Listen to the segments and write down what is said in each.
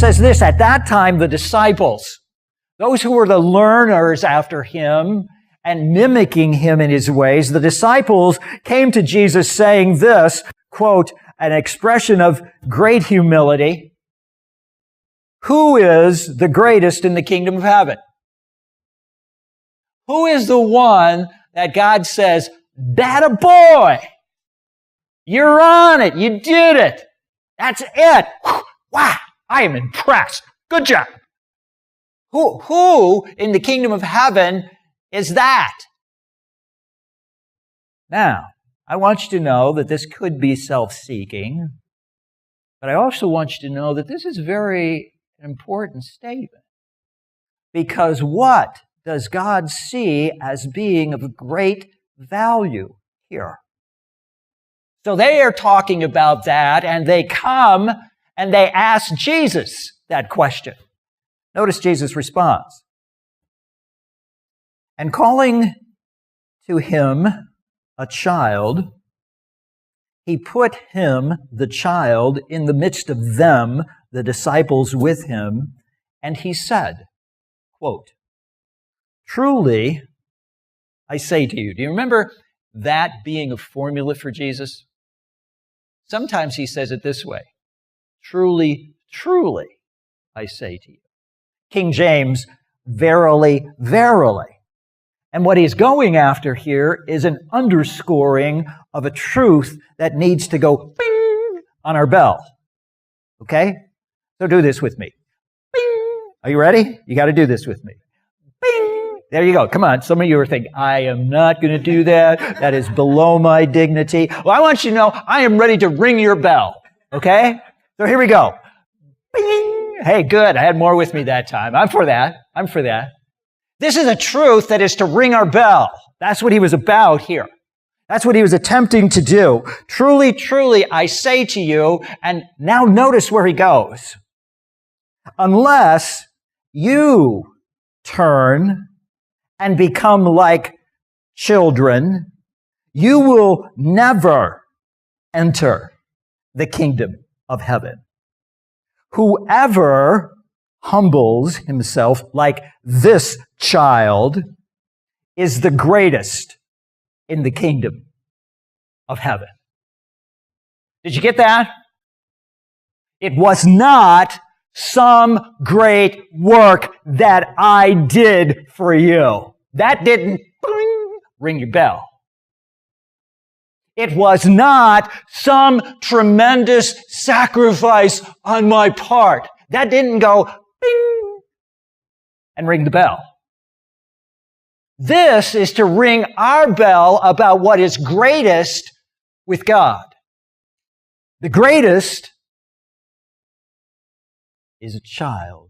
says this, at that time the disciples, those who were the learners after him and mimicking him in his ways, the disciples came to Jesus saying this, quote, an expression of great humility, who is the greatest in the kingdom of heaven? Who is the one that God says, that a boy? You're on it. You did it. That's it. Wow. I am impressed. Good job. Who in the kingdom of heaven is that? Now, I want you to know that this could be self-seeking, but I also want you to know that this is a very important statement. Because what does God see as being of great value here? So they are talking about that, and they come and they ask Jesus that question. Notice Jesus' response. And calling to him a child, he put him, the child, in the midst of them, the disciples with him, and he said, quote, truly, I say to you. Do you remember that being a formula for Jesus? Sometimes he says it this way, truly, truly, I say to you. King James, verily, verily. And what he's going after here is an underscoring of a truth that needs to go bing on our bell. Okay? So do this with me. Bing. Are you ready? You got to do this with me. Bing. There you go. Come on. Some of you are thinking, I am not going to do that. That is below my dignity. Well, I want you to know I am ready to ring your bell. Okay? So here we go. Bing. Hey, good. I had more with me that time. I'm for that. I'm for that. This is a truth that is to ring our bell. That's what he was about here. That's what he was attempting to do. Truly, truly, I say to you, and now notice where he goes. Unless you turn and become like children, you will never enter the kingdom of heaven. Whoever humbles himself like this child is the greatest in the kingdom of heaven. Did you get that? It was not some great work that I did for you. That didn't ring your bell. It was not some tremendous sacrifice on my part. That didn't go bing and ring the bell. This is to ring our bell about what is greatest with God. The greatest is a child-like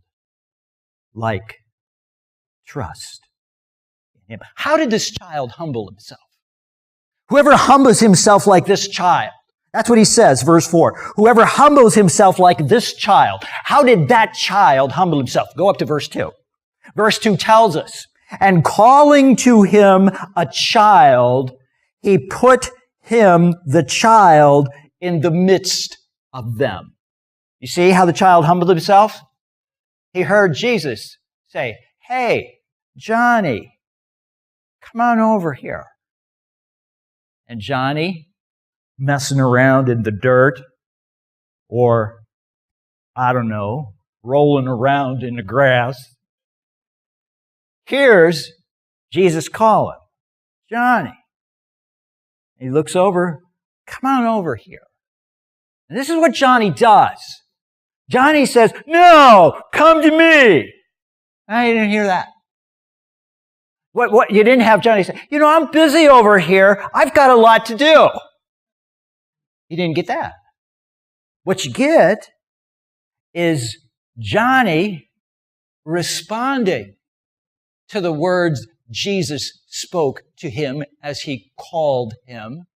trust in him. How did this child humble himself? Whoever humbles himself like this child. That's what he says, verse 4. Whoever humbles himself like this child. How did that child humble himself? Go up to verse 2. Verse 2 tells us, and calling to him a child, he put him, the child, in the midst of them. You see how the child humbled himself? He heard Jesus say, hey, Johnny, come on over here. And Johnny, messing around in the dirt, or, I don't know, rolling around in the grass, hears Jesus calling, Johnny. He looks over, come on over here. And this is what Johnny does. Johnny says, no, come to me. I didn't hear that. What? You didn't have Johnny say, I'm busy over here. I've got a lot to do. You didn't get that. What you get is Johnny responding to the words Jesus spoke to him as he called him,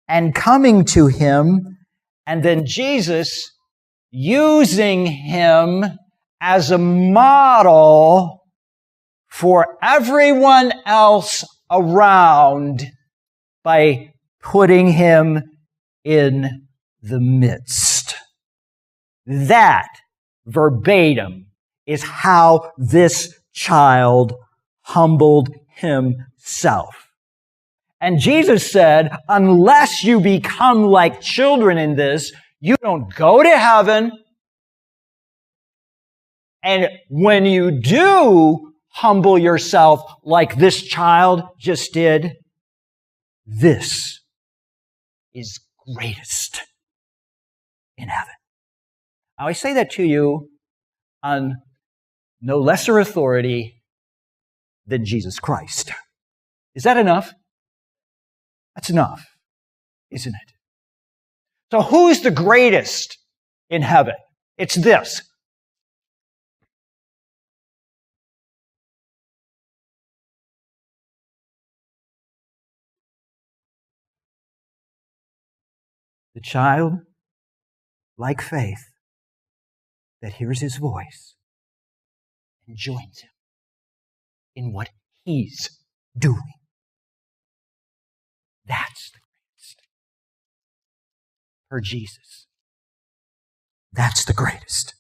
and coming to him, and then Jesus using him as a model for everyone else around by putting him in the midst. That verbatim, is how this child humbled himself. And Jesus said, unless you become like children in this, you don't go to heaven. And when you do humble yourself like this child just did, this is greatest in heaven. Now, I say that to you on no lesser authority than Jesus Christ. Is that enough? That's enough, isn't it? So who's the greatest in heaven? It's this. The child, like faith, that hears his voice and joins him in what he's doing. That's the greatest. For Jesus, that's the greatest.